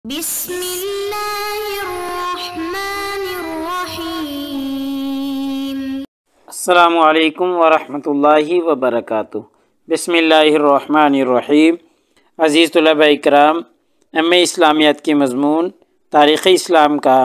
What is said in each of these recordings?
بسم اللہ الرحمن الرحیم۔ السلام علیکم ورحمۃ اللہ وبرکاتہ۔ بسم اللہ الرحمن الرحیم۔ عزیز طلباء اکرام، اسلامیات کے مضمون تاریخ اسلام کا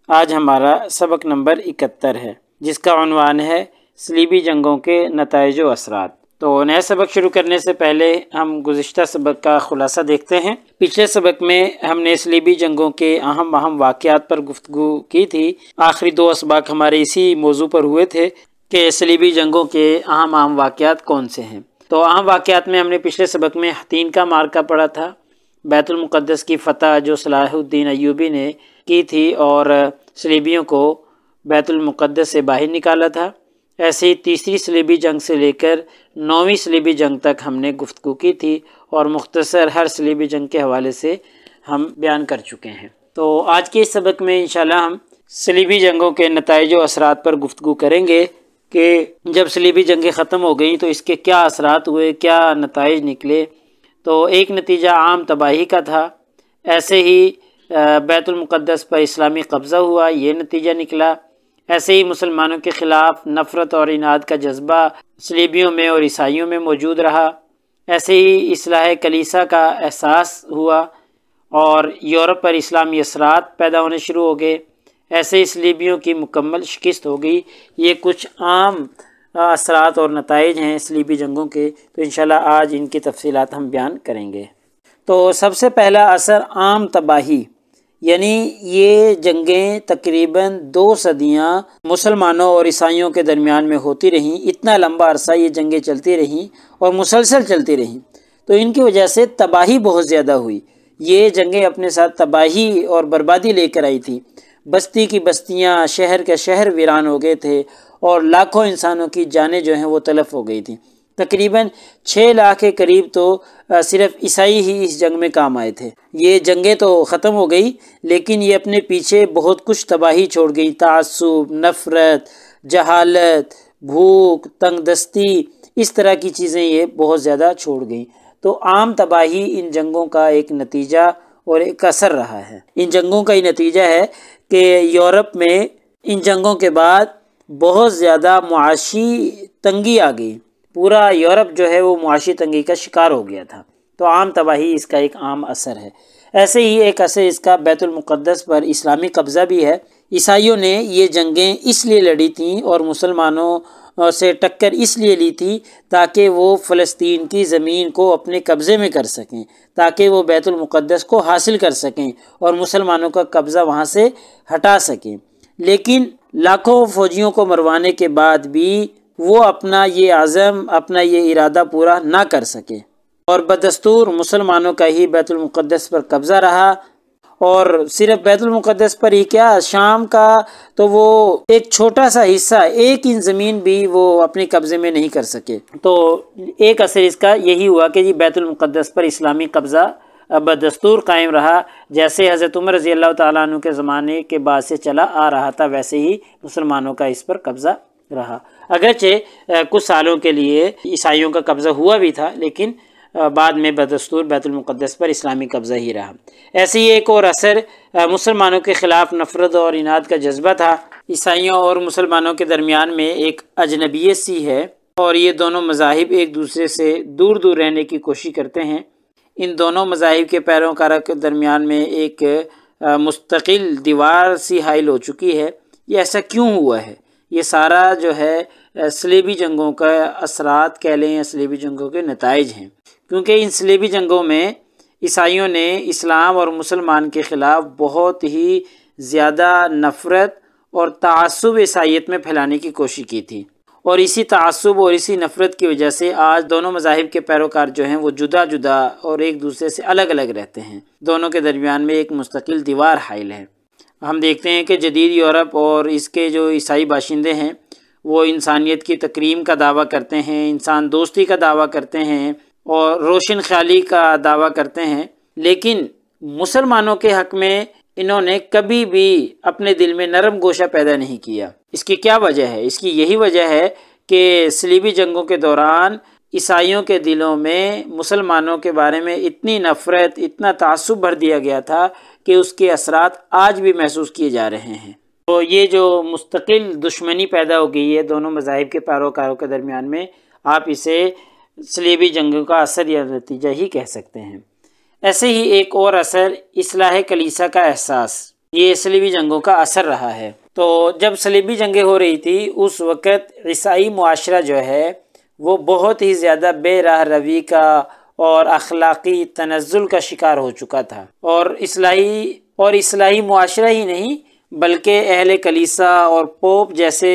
آج ہمارا سبق نمبر 71 ہے، جس کا عنوان ہے صلیبی جنگوں کے نتائج و اثرات۔ تو نیا سبق شروع کرنے سے پہلے ہم گزشتہ سبق کا خلاصہ دیکھتے ہیں۔ پچھلے سبق میں ہم نے صلیبی جنگوں کے اہم واقعات پر گفتگو کی تھی۔ آخری دو اسباق ہمارے اسی موضوع پر ہوئے تھے کہ صلیبی جنگوں کے اہم واقعات کون سے ہیں۔ تو اہم واقعات میں ہم نے پچھلے سبق میں حطین کا معرکہ پڑھا تھا، بیت المقدس کی فتح جو صلاح الدین ایوبی نے کی تھی اور صلیبیوں کو بیت المقدس سے باہر نکالا تھا۔ ایسے ہی تیسری صلیبی جنگ سے لے کر 9ویں صلیبی جنگ تک ہم نے گفتگو کی تھی اور مختصر ہر صلیبی جنگ کے حوالے سے ہم بیان کر چکے ہیں۔ تو آج کے اس سبق میں انشاءاللہ ہم صلیبی جنگوں کے نتائج و اثرات پر گفتگو کریں گے کہ جب صلیبی جنگیں ختم ہو گئیں تو اس کے کیا اثرات ہوئے، کیا نتائج نکلے۔ تو ایک نتیجہ عام تباہی کا تھا، ایسے ہی بیت المقدس پر اسلامی قبضہ ہوا، یہ نتیجہ نکلا۔ ایسے ہی مسلمانوں کے خلاف نفرت اور اناد کا جذبہ صلیبیوں میں اور عیسائیوں میں موجود رہا۔ ایسے ہی اصلاح کلیسا کا احساس ہوا اور یورپ پر اسلامی اثرات پیدا ہونے شروع ہو گئے۔ ایسے ہی صلیبیوں کی مکمل شکست ہو گئی۔ یہ کچھ عام اثرات اور نتائج ہیں صلیبی جنگوں کے، تو انشاءاللہ آج ان کی تفصیلات ہم بیان کریں گے۔ تو سب سے پہلا اثر عام تباہی، یعنی یہ جنگیں تقریباً 2 صدیاں مسلمانوں اور عیسائیوں کے درمیان میں ہوتی رہیں۔ اتنا لمبا عرصہ یہ جنگیں چلتی رہیں اور مسلسل چلتی رہیں، تو ان کی وجہ سے تباہی بہت زیادہ ہوئی۔ یہ جنگیں اپنے ساتھ تباہی اور بربادی لے کر آئی تھی۔ بستی کی بستیاں، شہر کے شہر ویران ہو گئے تھے اور لاکھوں انسانوں کی جانیں جو ہیں وہ تلف ہو گئی تھیں۔ تقریباً 6 لاکھ کے قریب تو صرف عیسائی ہی اس جنگ میں کام آئے تھے۔ یہ جنگیں تو ختم ہو گئی لیکن یہ اپنے پیچھے بہت کچھ تباہی چھوڑ گئی۔ تعصب، نفرت، جہالت، بھوک، تنگ دستی، اس طرح کی چیزیں یہ بہت زیادہ چھوڑ گئیں۔ تو عام تباہی ان جنگوں کا ایک نتیجہ اور ایک اثر رہا ہے۔ ان جنگوں کا یہ نتیجہ ہے کہ یورپ میں ان جنگوں کے بعد بہت زیادہ معاشی تنگی آ گئی۔ پورا یورپ جو ہے وہ معاشی تنگی کا شکار ہو گیا تھا۔ تو عام تباہی اس کا ایک عام اثر ہے۔ ایسے ہی ایک اثر اس کا بیت المقدس پر اسلامی قبضہ بھی ہے۔ عیسائیوں نے یہ جنگیں اس لیے لڑی تھیں اور مسلمانوں سے ٹکر اس لیے لی تھی تاکہ وہ فلسطین کی زمین کو اپنے قبضے میں کر سکیں، تاکہ وہ بیت المقدس کو حاصل کر سکیں اور مسلمانوں کا قبضہ وہاں سے ہٹا سکیں۔ لیکن لاکھوں فوجیوں کو مروانے کے بعد بھی وہ اپنا یہ عزم، اپنا یہ ارادہ پورا نہ کر سکے اور بدستور مسلمانوں کا ہی بیت المقدس پر قبضہ رہا۔ اور صرف بیت المقدس پر ہی کیا، شام کا تو وہ ایک چھوٹا سا حصہ، 1 انچ زمین بھی وہ اپنے قبضے میں نہیں کر سکے۔ تو ایک اثر اس کا یہی ہوا کہ بیت المقدس پر اسلامی قبضہ بدستور قائم رہا، جیسے حضرت عمر رضی اللہ تعالیٰ عنہ کے زمانے کے بعد سے چلا آ رہا تھا، ویسے ہی مسلمانوں کا اس پر قبضہ رہا۔ اگرچہ کچھ سالوں کے لیے عیسائیوں کا قبضہ ہوا بھی تھا، لیکن بعد میں بدستور بیت المقدس پر اسلامی قبضہ ہی رہا۔ ایسے ہی ایک اور اثر مسلمانوں کے خلاف نفرت اور اناد کا جذبہ تھا۔ عیسائیوں اور مسلمانوں کے درمیان میں ایک اجنبیت سی ہے اور یہ دونوں مذاہب ایک دوسرے سے دور دور رہنے کی کوشش کرتے ہیں۔ ان دونوں مذاہب کے پیروکاروں کے درمیان میں ایک مستقل دیوار سی حائل ہو چکی ہے۔ یہ ایسا کیوں ہوا ہے؟ یہ سارا جو ہے صلیبی جنگوں کا اثرات کہہ لیں یا صلیبی جنگوں کے نتائج ہیں، کیونکہ ان صلیبی جنگوں میں عیسائیوں نے اسلام اور مسلمان کے خلاف بہت ہی زیادہ نفرت اور تعصب عیسائیت میں پھیلانے کی کوشش کی تھی، اور اسی تعصب اور اسی نفرت کی وجہ سے آج دونوں مذاہب کے پیروکار جو ہیں وہ جدا جدا اور ایک دوسرے سے الگ الگ رہتے ہیں۔ دونوں کے درمیان میں ایک مستقل دیوار حائل ہے۔ ہم دیکھتے ہیں کہ جدید یورپ اور اس کے جو عیسائی باشندے ہیں وہ انسانیت کی تکریم کا دعویٰ کرتے ہیں، انسان دوستی کا دعویٰ کرتے ہیں اور روشن خیالی کا دعویٰ کرتے ہیں، لیکن مسلمانوں کے حق میں انہوں نے کبھی بھی اپنے دل میں نرم گوشہ پیدا نہیں کیا۔ اس کی کیا وجہ ہے؟ اس کی یہی وجہ ہے کہ صلیبی جنگوں کے دوران عیسائیوں کے دلوں میں مسلمانوں کے بارے میں اتنی نفرت، اتنا تعصب بھر دیا گیا تھا کہ اس کے اثرات آج بھی محسوس کیے جا رہے ہیں۔ تو یہ جو مستقل دشمنی پیدا ہو گئی ہے دونوں مذاہب کے پیروکاروں کے درمیان میں، آپ اسے صلیبی جنگوں کا اثر یا نتیجہ ہی کہہ سکتے ہیں۔ ایسے ہی ایک اور اثر اصلاح کلیسا کا احساس، یہ صلیبی جنگوں کا اثر رہا ہے۔ تو جب صلیبی جنگیں ہو رہی تھی اس وقت عیسائی معاشرہ جو ہے وہ بہت ہی زیادہ بے راہ روی کا اور اخلاقی تنزل کا شکار ہو چکا تھا، اور اصلاحی معاشرہ ہی نہیں بلکہ اہل کلیسا اور پوپ جیسے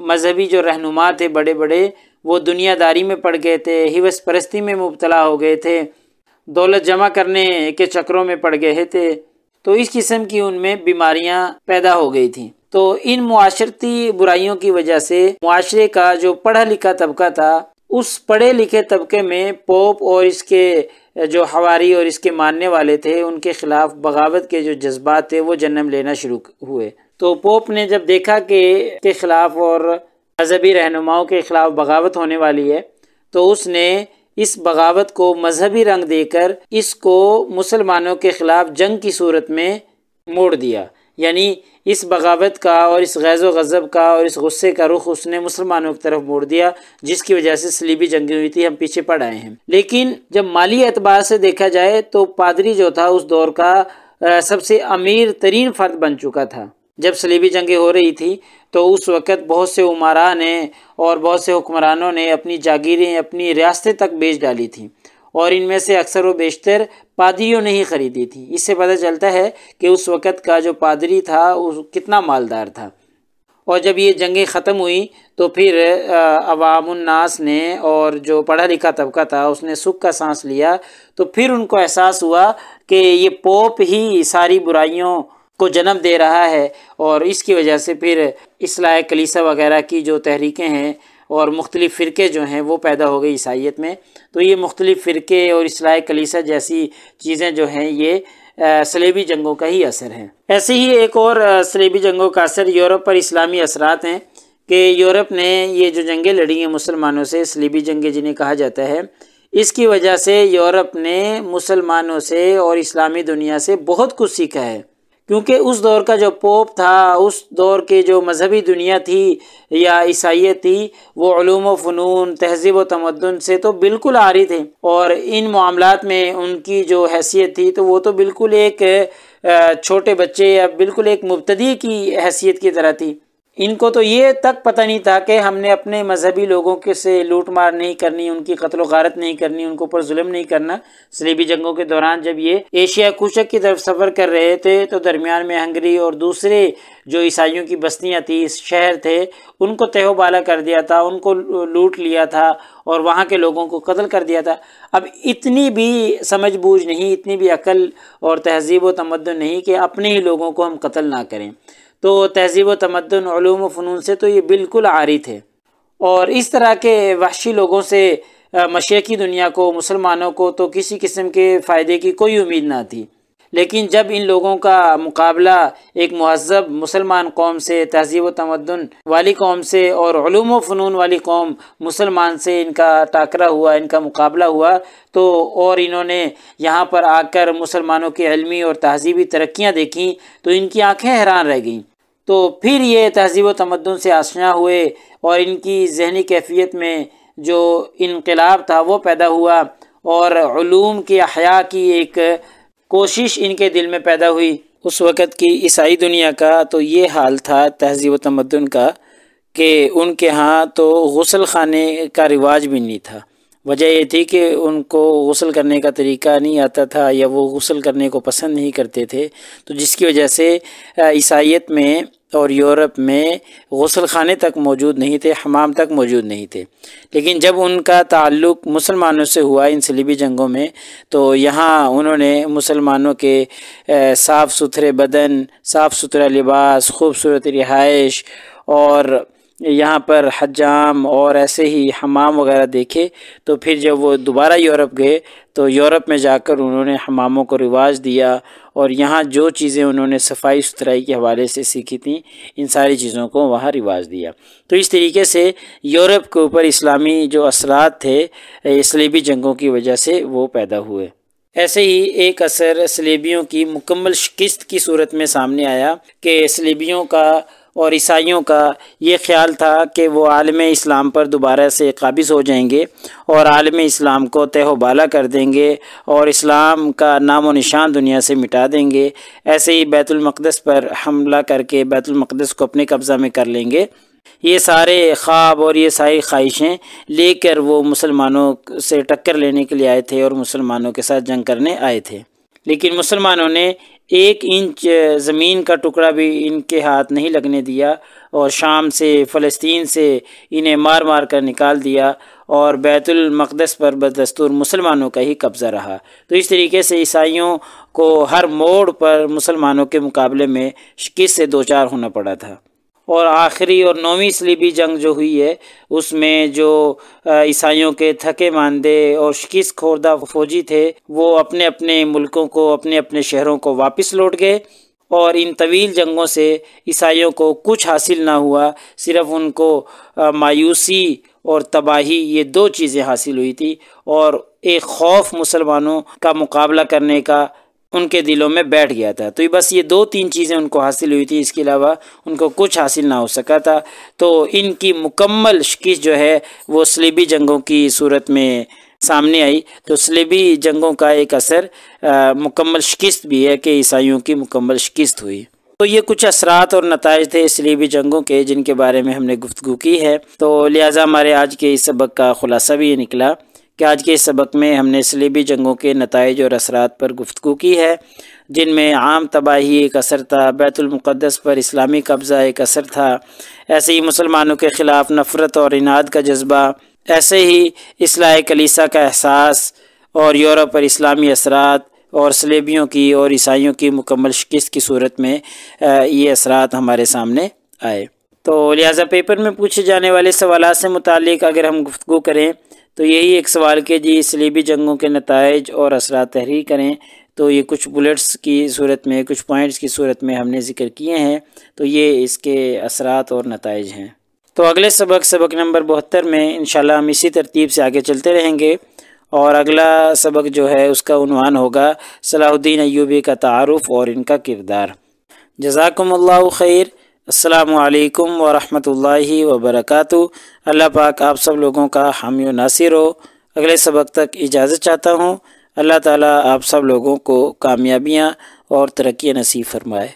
مذہبی جو رہنما تھے بڑے بڑے، وہ دنیا داری میں پڑ گئے تھے، ہوس پرستی میں مبتلا ہو گئے تھے، دولت جمع کرنے کے چکروں میں پڑ گئے تھے۔ تو اس قسم کی ان میں بیماریاں پیدا ہو گئی تھیں۔ تو ان معاشرتی برائیوں کی وجہ سے معاشرے کا جو پڑھا لکھا طبقہ تھا، اس پڑھے لکھے طبقے میں پوپ اور اس کے جو حواری اور اس کے ماننے والے تھے ان کے خلاف بغاوت کے جو جذبات تھے وہ جنم لینا شروع ہوئے۔ تو پوپ نے جب دیکھا کہ کے خلاف اور مذہبی رہنماؤں کے خلاف بغاوت ہونے والی ہے، تو اس نے اس بغاوت کو مذہبی رنگ دے کر اس کو مسلمانوں کے خلاف جنگ کی صورت میں موڑ دیا، یعنی اس بغاوت کا اور اس غیظ و غضب کا اور اس غصے کا رخ اس نے مسلمانوں کی طرف موڑ دیا، جس کی وجہ سے صلیبی جنگیں ہوئی تھی، ہم پیچھے پڑ آئے ہیں۔ لیکن جب مالی اعتبار سے دیکھا جائے تو پادری جو تھا اس دور کا سب سے امیر ترین فرد بن چکا تھا۔ جب صلیبی جنگیں ہو رہی تھی تو اس وقت بہت سے امراء نے اور بہت سے حکمرانوں نے اپنی جاگیریں، اپنی ریاستیں تک بیچ ڈالی تھیں، اور ان میں سے اکثر و بیشتر پادریوں نے ہی خریدی تھی۔ اس سے پتہ چلتا ہے کہ اس وقت کا جو پادری تھا وہ کتنا مالدار تھا۔ اور جب یہ جنگیں ختم ہوئی تو پھر عوام الناس نے اور جو پڑھا لکھا طبقہ تھا اس نے سکھ کا سانس لیا، تو پھر ان کو احساس ہوا کہ یہ پوپ ہی ساری برائیوں کو جنم دے رہا ہے، اور اس کی وجہ سے پھر اصلاح کلیسا وغیرہ کی جو تحریکیں ہیں اور مختلف فرقے جو ہیں وہ پیدا ہو گئی عیسائیت میں۔ تو یہ مختلف فرقے اور اصلاح کلیسا جیسی چیزیں جو ہیں یہ صلیبی جنگوں کا ہی اثر ہے۔ ایسے ہی ایک اور صلیبی جنگوں کا اثر یورپ پر اسلامی اثرات ہیں کہ یورپ نے یہ جو جنگیں لڑی ہیں مسلمانوں سے، صلیبی جنگیں جنہیں کہا جاتا ہے، اس کی وجہ سے یورپ نے مسلمانوں سے اور اسلامی دنیا سے بہت کچھ سیکھا ہے، کیونکہ اس دور کا جو پوپ تھا، اس دور کے جو مذہبی دنیا تھی یا عیسائیت تھی، وہ علوم و فنون، تہذیب و تمدن سے تو بالکل عاری تھے، اور ان معاملات میں ان کی جو حیثیت تھی تو وہ تو بالکل ایک چھوٹے بچے یا بالکل ایک مبتدی کی حیثیت کی طرح تھی۔ ان کو تو یہ تک پتہ نہیں تھا کہ ہم نے اپنے مذہبی لوگوں کے سے لوٹ مار نہیں کرنی، ان کی قتل و غارت نہیں کرنی، ان کے اوپر ظلم نہیں کرنا۔ صلیبی جنگوں کے دوران جب یہ ایشیا کوچک کی طرف سفر کر رہے تھے تو درمیان میں ہنگری اور دوسرے جو عیسائیوں کی بستیاں تھیں، شہر تھے، ان کو تہو بالا کر دیا تھا، ان کو لوٹ لیا تھا اور وہاں کے لوگوں کو قتل کر دیا تھا۔ اب اتنی بھی سمجھ بوجھ نہیں، اتنی بھی عقل اور تہذیب و تمدن نہیں کہ اپنے ہی لوگوں کو ہم قتل نہ کریں۔ تو تہذیب و تمدن، علوم و فنون سے تو یہ بالکل عاری تھے، اور اس طرح کے وحشی لوگوں سے مشرقی دنیا کو، مسلمانوں کو تو کسی قسم کے فائدے کی کوئی امید نہ تھی۔ لیکن جب ان لوگوں کا مقابلہ ایک مہذب مسلمان قوم سے، تہذیب و تمدن والی قوم سے اور علوم و فنون والی قوم مسلمان سے ان کا ٹاکرا ہوا، ان کا مقابلہ ہوا، تو اور انہوں نے یہاں پر آ کر مسلمانوں کی علمی اور تہذیبی ترقیاں دیکھیں تو ان کی آنکھیں حیران رہ گئیں۔ تو پھر یہ تہذیب و تمدن سے آشنا ہوئے اور ان کی ذہنی کیفیت میں جو انقلاب تھا وہ پیدا ہوا، اور علوم کی احیاء کی ایک کوشش ان کے دل میں پیدا ہوئی۔ اس وقت کی عیسائی دنیا کا تو یہ حال تھا تہذیب و تمدن کا کہ ان کے ہاں تو غسل خانے کا رواج بھی نہیں تھا۔ وجہ یہ تھی کہ ان کو غسل کرنے کا طریقہ نہیں آتا تھا، یا وہ غسل کرنے کو پسند نہیں کرتے تھے، تو جس کی وجہ سے عیسائیت میں اور یورپ میں غسل خانے تک موجود نہیں تھے، حمام تک موجود نہیں تھے۔ لیکن جب ان کا تعلق مسلمانوں سے ہوا ان صلیبی جنگوں میں، تو یہاں انہوں نے مسلمانوں کے صاف ستھرے بدن، صاف ستھرا لباس، خوبصورت رہائش، اور یہاں پر حجام اور ایسے ہی حمام وغیرہ دیکھے، تو پھر جب وہ دوبارہ یورپ گئے تو یورپ میں جا کر انہوں نے حماموں کو رواج دیا، اور یہاں جو چیزیں انہوں نے صفائی ستھرائی کے حوالے سے سیکھی تھیں ان ساری چیزوں کو وہاں رواج دیا۔ تو اس طریقے سے یورپ کے اوپر اسلامی جو اثرات تھے صلیبی جنگوں کی وجہ سے وہ پیدا ہوئے۔ ایسے ہی ایک اثر صلیبیوں کی مکمل شکست کی صورت میں سامنے آیا کہ صلیبیوں کا اور عیسائیوں کا یہ خیال تھا کہ وہ عالم اسلام پر دوبارہ سے قابض ہو جائیں گے اور عالم اسلام کو تہ و بالا کر دیں گے اور اسلام کا نام و نشان دنیا سے مٹا دیں گے۔ ایسے ہی بیت المقدس پر حملہ کر کے بیت المقدس کو اپنے قبضہ میں کر لیں گے۔ یہ سارے خواب اور یہ ساری خواہشیں لے کر وہ مسلمانوں سے ٹکر لینے کے لیے آئے تھے اور مسلمانوں کے ساتھ جنگ کرنے آئے تھے، لیکن مسلمانوں نے 1 انچ زمین کا ٹکڑا بھی ان کے ہاتھ نہیں لگنے دیا اور شام سے فلسطین سے انہیں مار مار کر نکال دیا اور بیت المقدس پر بدستور مسلمانوں کا ہی قبضہ رہا۔ تو اس طریقے سے عیسائیوں کو ہر موڑ پر مسلمانوں کے مقابلے میں شکست سے دوچار ہونا پڑا تھا۔ اور آخری اور 9ویں صلیبی جنگ جو ہوئی ہے اس میں جو عیسائیوں کے تھکے ماندے اور شکست خوردہ فوجی تھے وہ اپنے اپنے ملکوں کو اپنے اپنے شہروں کو واپس لوٹ گئے، اور ان طویل جنگوں سے عیسائیوں کو کچھ حاصل نہ ہوا، صرف ان کو مایوسی اور تباہی، یہ 2 چیزیں حاصل ہوئی تھی، اور ایک خوف مسلمانوں کا مقابلہ کرنے کا ان کے دلوں میں بیٹھ گیا تھا۔ تو بس یہ 2-3 چیزیں ان کو حاصل ہوئی تھی، اس کے علاوہ ان کو کچھ حاصل نہ ہو سکا تھا۔ تو ان کی مکمل شکست جو ہے وہ صلیبی جنگوں کی صورت میں سامنے آئی۔ تو صلیبی جنگوں کا ایک اثر مکمل شکست بھی ہے کہ عیسائیوں کی مکمل شکست ہوئی۔ تو یہ کچھ اثرات اور نتائج تھے صلیبی جنگوں کے جن کے بارے میں ہم نے گفتگو کی ہے۔ تو لہٰذا ہمارے آج کے اس سبق کا خلاصہ بھی یہ نکلا کہ آج کے اس سبق میں ہم نے صلیبی جنگوں کے نتائج اور اثرات پر گفتگو کی ہے، جن میں عام تباہی ایک اثر تھا، بیت المقدس پر اسلامی قبضہ ایک اثر تھا، ایسے ہی مسلمانوں کے خلاف نفرت اور اناد کا جذبہ، ایسے ہی اصلاح کلیسا کا احساس، اور یورپ پر اسلامی اثرات، اور صلیبیوں کی اور عیسائیوں کی مکمل شکست کی صورت میں یہ اثرات ہمارے سامنے آئے۔ تو لہٰذا پیپر میں پوچھے جانے والے سوالات سے متعلق اگر ہم گفتگو کریں تو یہی ایک سوال کہ جی صلیبی جنگوں کے نتائج اور اثرات تحریر کریں، تو یہ کچھ بلٹس کی صورت میں، کچھ پوائنٹس کی صورت میں ہم نے ذکر کیے ہیں، تو یہ اس کے اثرات اور نتائج ہیں۔ تو اگلے سبق نمبر 72 میں انشاءاللہ ہم اسی ترتیب سے آگے چلتے رہیں گے، اور اگلا سبق جو ہے اس کا عنوان ہوگا صلاح الدین ایوبی کا تعارف اور ان کا کردار۔ جزاکم اللہ خیر۔ السلام علیکم ورحمۃ اللہ وبرکاتہ۔ اللہ پاک آپ سب لوگوں کا حامی و ناصر ہو۔ اگلے سبق تک اجازت چاہتا ہوں۔ اللہ تعالیٰ آپ سب لوگوں کو کامیابیاں اور ترقی نصیب فرمائے۔